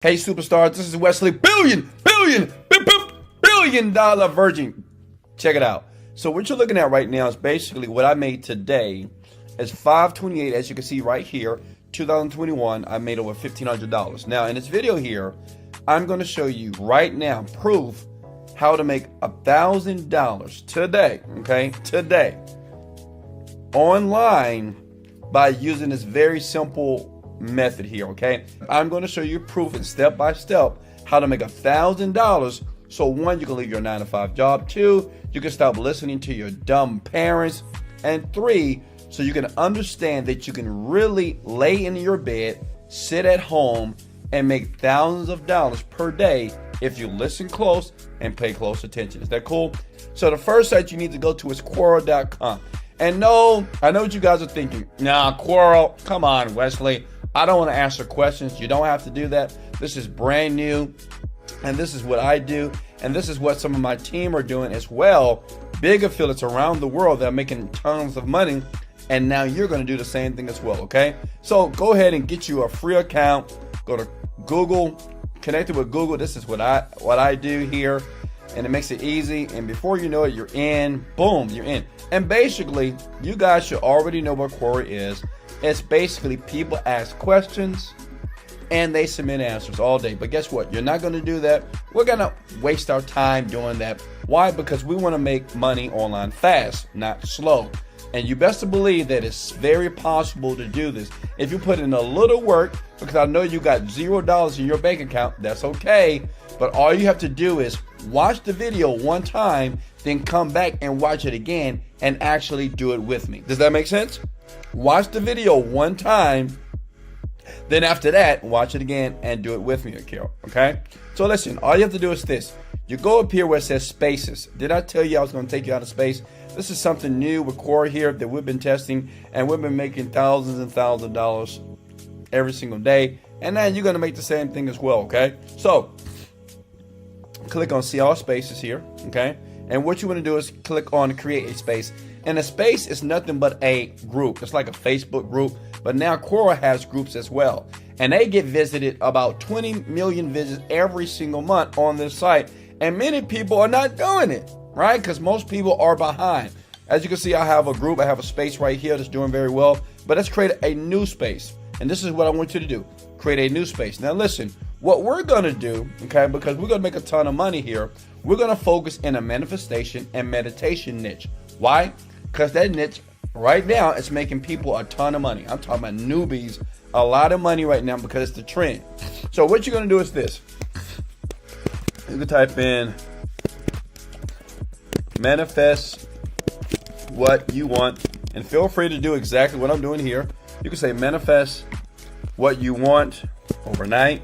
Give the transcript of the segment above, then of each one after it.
Hey superstars, this is Wesley, billion dollar virgin. Check it out. So what you're looking at right now is basically what I made today. It's 5/28, as you can see right here, 2021. I made over $1,500. Now in this video here, I'm going to show you right now proof how to make $1,000 today. Okay, today online by using this very simple method here. Okay, I'm going to show you proof and step by step how to make $1,000. So one, you can leave your 9-to-5 job. Two, you can stop listening to your dumb parents. And three, so you can understand that you can really lay in your bed, sit at home, and make thousands of dollars per day if you listen close and pay close attention. Is that cool? So the first site you need to go to is Quora.com. And no, I know what you guys are thinking. Nah, Quora, come on, Wesley. I don't want to answer questions. You don't have to do that. This is brand new, and this is what I do, and this is what some of my team are doing as well. Big affiliates around the world that are making tons of money, and now you're going to do the same thing as well, okay? So go ahead and get you a free account. Go to Google, connect it with Google. This is what I do here, and it makes it easy, and before you know it, you're in. Boom, you're in. And basically, you guys should already know what Quora is. It's basically people ask questions and they submit answers all day. But guess what? You're not going to do that. We're going to waste our time doing that. Why? Because we want to make money online fast, not slow. And you best to believe that it's very possible to do this. If you put in a little work, because I know you got $0 in your bank account, that's okay. But all you have to do is watch the video one time, then come back and watch it again and actually do it with me. Does that make sense? Watch the video one time, then after that, watch it again and do it with me, okay? So listen, all you have to do is this. You go up here where it says spaces. Did I tell you I was going to take you out of space? This is something new with Quora here that we've been testing, and we've been making thousands and thousands of dollars every single day. And then you're going to make the same thing as well, okay? So click on see all spaces here, okay? And what you want to do is click on create a space. And a space is nothing but a group. It's like a Facebook group, but now Quora has groups as well. And they get visited about 20 million visits every single month on this site. And many people are not doing it, right? Because most people are behind. As you can see, I have a group. I have a space right here that's doing very well. But let's create a new space. And this is what I want you to do. Create a new space. Now listen, what we're going to do, okay, because we're going to make a ton of money here, we're going to focus in a manifestation and meditation niche. Why? Because that niche right now is making people a ton of money. I'm talking about newbies, a lot of money right now because it's the trend. So what you're going to do is this. You can type in manifest what you want, and feel free to do exactly what I'm doing here. You can say manifest what you want overnight.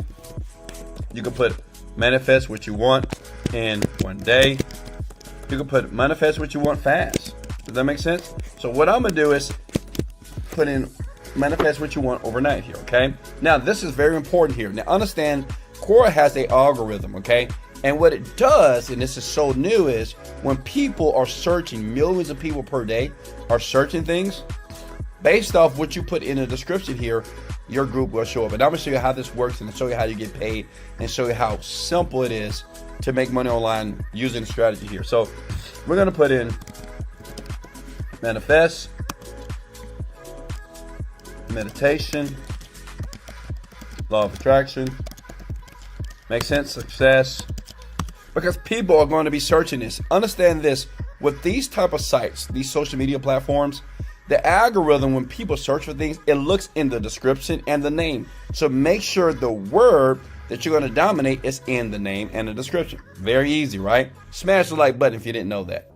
You can put manifest what you want in one day. You can put manifest what you want fast. Does that make sense? So what I'm going to do is put in manifest what you want overnight here, okay? Now, this is very important here. Now, understand, Quora has an algorithm, okay? And what it does, and this is so new, is when people are searching, millions of people per day are searching things, based off what you put in the description here, your group will show up. And I'm going to show you how this works and show you how you get paid and show you how simple it is to make money online using the strategy here. So we're going to put in manifest, meditation, law of attraction, make sense, success, because people are going to be searching this. Understand this, with these type of sites, these social media platforms, the algorithm, when people search for things, it looks in the description and the name. So make sure the word that you're going to dominate is in the name and the description. Very easy, right? Smash the like button if you didn't know that.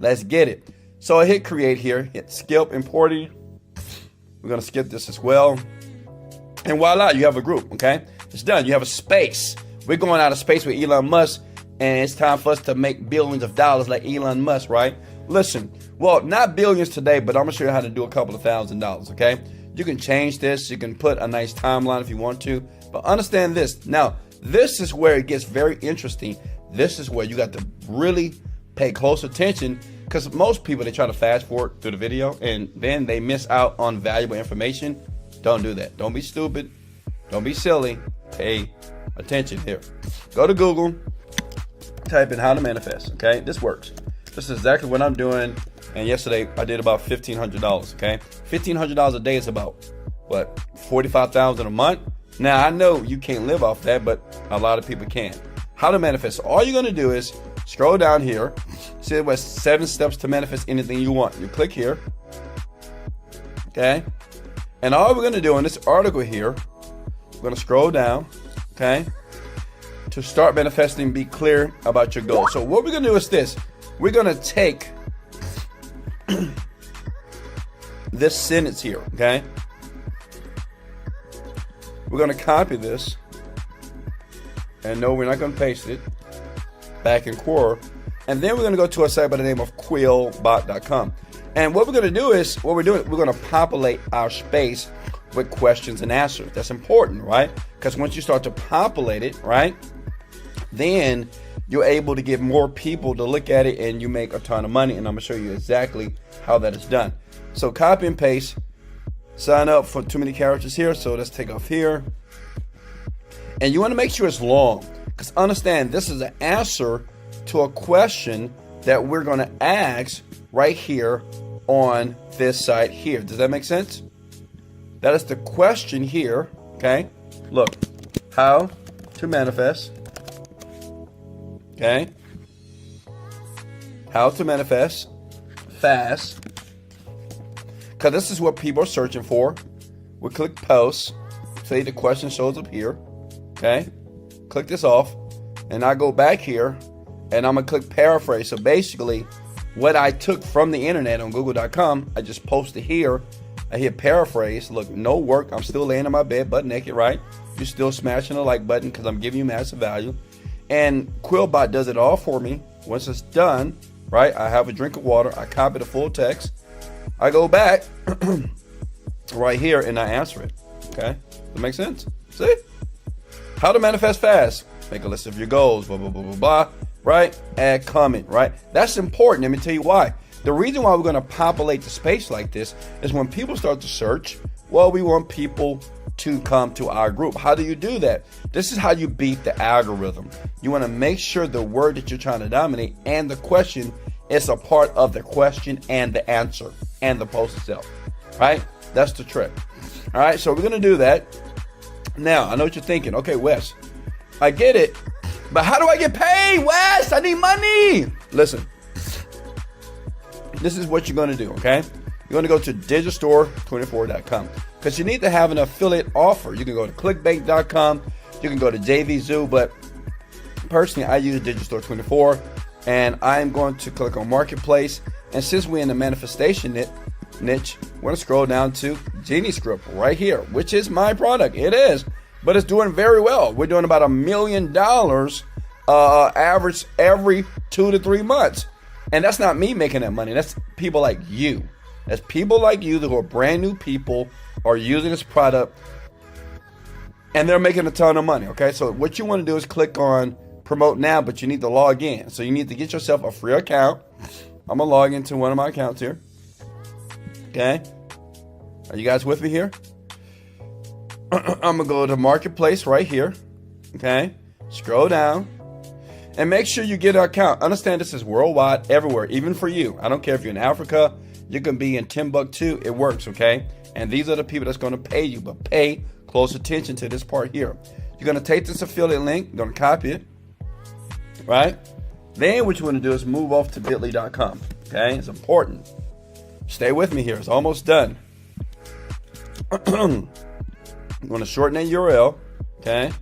Let's get it. So I hit create here, hit skip importing. We're going to skip this as well. And voila, you have a group, okay? It's done. You have a space. We're going out of space with Elon Musk, and it's time for us to make billions of dollars like Elon Musk, right? Listen, well, not billions today, but I'm going to show you how to do a couple of $1,000s, okay? You can change this. You can put a nice timeline if you want to, but understand this. Now, this is where it gets very interesting. This is where you got to really pay close attention, because most people, they try to fast forward through the video and then they miss out on valuable information. Don't do that. Don't be stupid. Don't be silly. pay attention here. Go to Google, type in how to manifest, okay? This works. This is exactly what I'm doing. And yesterday I did about $1,500, okay? $1,500 a day is about, what, $45,000 a month? Now, I know you can't live off that, but a lot of people can. How to manifest. So all you're going to do is scroll down here. See what 7 steps to manifest anything you want. You click here. Okay? And all we're going to do in this article here, we're going to scroll down, okay? To start manifesting, be clear about your goals. So what we're going to do is this. We're going to take this sentence here, okay? We're going to copy this. And no, we're not going to paste it back in Quora. And then we're going to go to a site by the name of quillbot.com. And what we're going to do is, we're going to populate our space with questions and answers. That's important, right? Because once you start to populate it, right, then you're able to get more people to look at it and you make a ton of money. And I'm going to show you exactly how that is done. So copy and paste, sign up for too many characters here. So let's take off here. And you want to make sure it's long, because understand this is an answer to a question that we're going to ask right here on this site here. Does that make sense? That is the question here. Okay. Look, how to manifest. Okay. How to manifest fast. Because this is what people are searching for. We click post. Say the question shows up here. Okay, click this off, and I go back here, and I'm gonna click paraphrase. So basically, what I took from the internet on Google.com, I just posted here. I hit paraphrase. Look, no work. I'm still laying in my bed, butt naked, right? You're still smashing the like button because I'm giving you massive value. And Quillbot does it all for me. Once it's done, right? I have a drink of water. I copy the full text. I go back right here, and I answer it. Okay, that makes sense. See? How to manifest fast. Make a list of your goals, blah, blah, blah, blah, blah, right? Add comment, right? That's important. Let me tell you why. The reason why we're going to populate the space like this is when people start to search, well, we want people to come to our group. How do you do that? This is how you beat the algorithm. You want to make sure the word that you're trying to dominate and the question is a part of the question and the answer and the post itself, right? That's the trick. All right, so we're going to do that. Now, I know what you're thinking. Okay, Wes, I get it, but how do I get paid, Wes? I need money. Listen, this is what you're going to do, okay? You're going to go to digitalstore24.com because you need to have an affiliate offer. You can go to clickbank.com. You can go to JVZoo, but personally, I use Digital24, and I'm going to click on Marketplace. And since we're in the manifestation niche, we're going to scroll down to Genie Script right here, which is my product. It is, but it's doing very well. We're doing about $1 million average every 2 to 3 months. And that's not me making that money. That's people like you. That's people like you who are brand new people are using this product and they're making a ton of money. Okay, so what you want to do is click on promote now, but you need to log in. So you need to get yourself a free account. I'm going to log into one of my accounts here. Okay, are you guys with me here? I'm going to go to Marketplace right here. Okay, scroll down and make sure you get an account. Understand this is worldwide, everywhere, even for you. I don't care if you're in Africa, you can be in Timbuktu, it works, okay? And these are the people that's going to pay you, but pay close attention to this part here. You're going to take this affiliate link, you're going to copy it, right? Then what you want to do is move off to bit.ly.com, okay? It's important. Stay with me here. It's almost done. I'm going to shorten that URL, okay?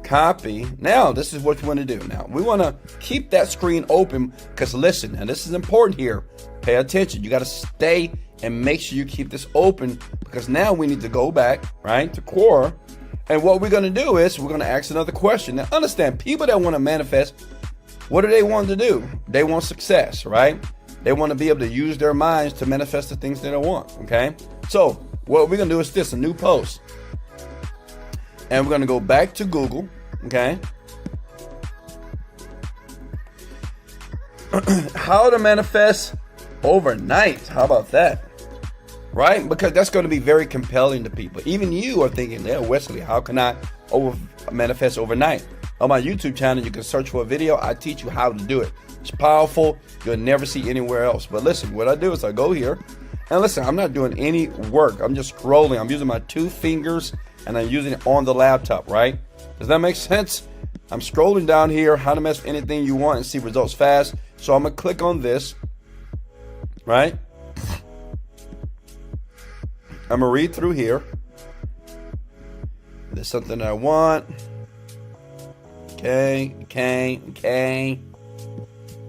Copy. Now, this is what you want to do. Now, we want to keep that screen open because listen, and this is important here. Pay attention. You got to stay and make sure you keep this open because now we need to go back, right, to Quora. And what we're going to do is we're going to ask another question. Now, understand, people that want to manifest, what do they want to do? They want success, right? They want to be able to use their minds to manifest the things that they want, okay? So what we're going to do is this, a new post. And we're going to go back to Google, okay? How to manifest overnight. How about that? Right? Because that's going to be very compelling to people. Even you are thinking, yeah, Wesley, how can I manifest overnight. On my YouTube channel, you can search for a video. I teach you how to do it. It's powerful. You'll never see anywhere else. But listen, what I do is I go here, and listen, I'm not doing any work. I'm just scrolling. I'm using my 2 fingers, and I'm using it on the laptop, right? Does that make sense? I'm scrolling down here, how to mess with anything you want and see results fast. So I'm going to click on this, right? I'm going to read through here. There's something that I want. Okay.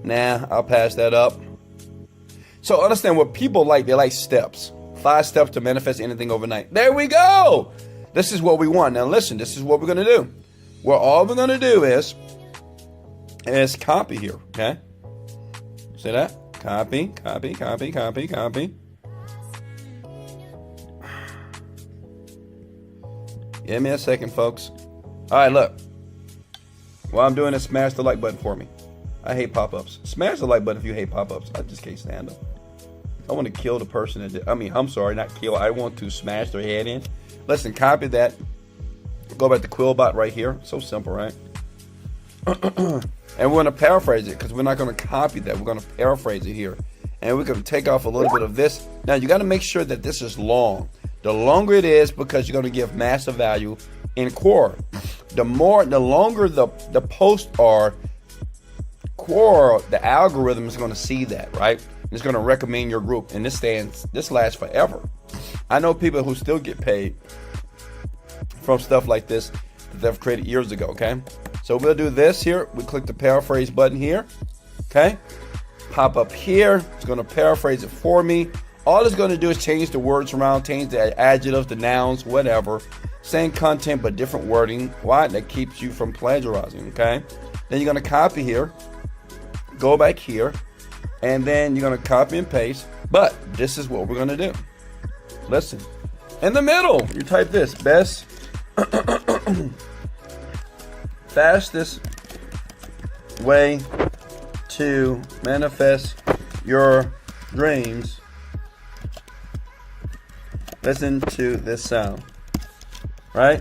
Nah, I'll pass that up. So understand what people like. They like steps. 5 steps to manifest anything overnight. There we go. This is what we want. Now listen, this is what we're going to do. Well, all we're going to do is copy here, okay? See that? Copy. Give me a second, folks. All right, look. What I'm doing is smash the like button for me. I hate pop-ups. Smash the like button if you hate pop-ups. I just can't stand them. I want to kill the person that did. I'm sorry, not kill. I want to smash their head in. Listen, copy that. Go back to Quillbot right here. So simple, right? And we're going to paraphrase it because we're not going to copy that. We're going to paraphrase it here. And we're going to take off a little bit of this. Now, you got to make sure that this is long. The longer it is, because you're going to give massive value in Quora. The longer the posts are, Quora, the algorithm is going to see that, right? It's going to recommend your group, and this lasts forever. I know people who still get paid from stuff like this that they've created years ago, okay? So we'll do this here. We click the paraphrase button here, okay? Pop up here. It's going to paraphrase it for me. All it's going to do is change the words around, change the adjectives, the nouns, whatever. Same content, but different wording. Why? That keeps you from plagiarizing, okay? Then you're going to copy here, go back here, and then you're going to copy and paste. But this is what we're going to do. Listen. In the middle, you type this. Best, fastest way to manifest your dreams. Listen to this sound, right?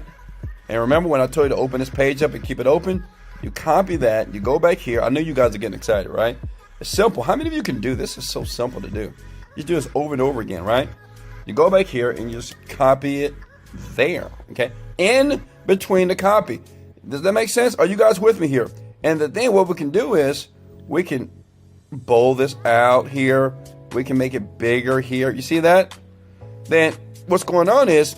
And remember when I told you to open this page up and keep it open? You copy that, you go back here. I know you guys are getting excited, right? It's simple. How many of you can do this? It's so simple to do. You do this over and over again, right? You go back here and you just copy it there, okay? In between the copy. Does that make sense? Are you guys with me here? And the thing, what we can do is we can bold this out here. We can make it bigger here. You see that? Then what's going on is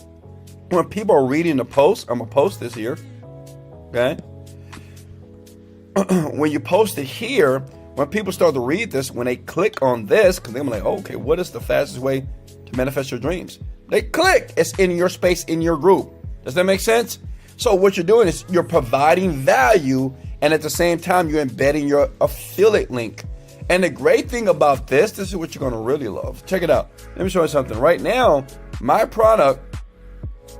when people are reading the post, I'm going to post this here, okay? When you post it here, when people start to read this, when they click on this, because they're like, oh, okay, what is the fastest way to manifest your dreams? They click. It's in your space, in your group. Does that make sense? So what you're doing is you're providing value, and at the same time, you're embedding your affiliate link. And the great thing about this is what you're going to really love. Check it out. Let me show you something. Right now, my product,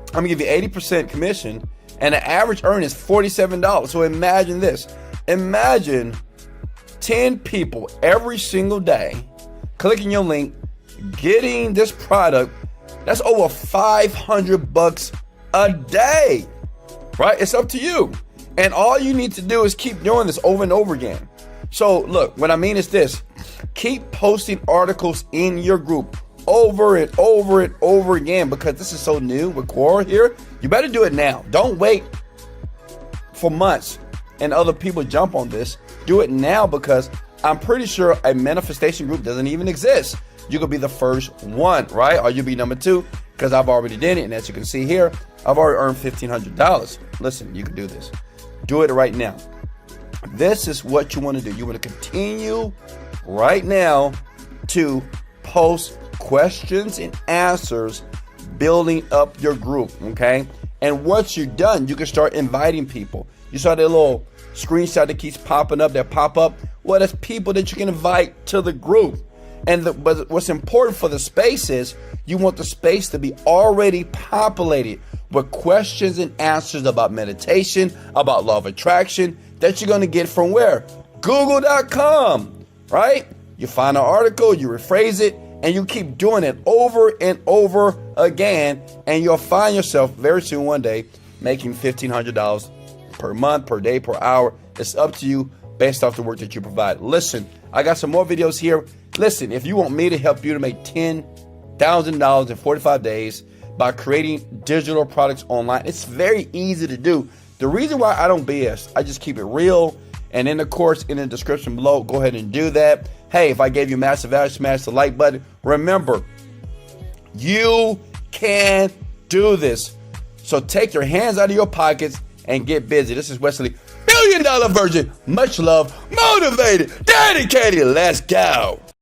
I'm going to give you 80% commission, and the average earn is $47. So imagine this. Imagine 10 people every single day clicking your link, getting this product. That's over $500 a day, right? It's up to you. And all you need to do is keep doing this over and over again. So look, what I mean is this: keep posting articles in your group over and over and over again, because this is so new with Quora here. You better do it now. Don't wait for months and other people jump on this. Do it now, because I'm pretty sure a manifestation group doesn't even exist. You could be the first one, right? Or you'll be number 2, because I've already did it. And as you can see here, I've already earned $1,500. Listen, you can do this. Do it right now. This is what you want to do. You want to continue right now to post questions and answers, building up your group, okay? And once you're done, you can start inviting people. You saw that little screenshot that keeps popping up, that pop up. Well, that's people that you can invite to the group. But what's important for the space is you want the space to be already populated with questions and answers about meditation, about law of attraction, that you're going to get from where? Google.com, right? You find an article, you rephrase it, and you keep doing it over and over again, and you'll find yourself very soon one day making $1,500 per month, per day, per hour. It's up to you based off the work that you provide. Listen, I got some more videos here. Listen, if you want me to help you to make $10,000 in 45 days by creating digital products online, it's very easy to do. The reason why I don't BS, I just keep it real. And in the course, in the description below, go ahead and do that. Hey, if I gave you massive value, smash the like button. Remember, you can do this. So take your hands out of your pockets and get busy. This is Wesley, $1 billion virgin. Much love, motivated, dedicated. Let's go.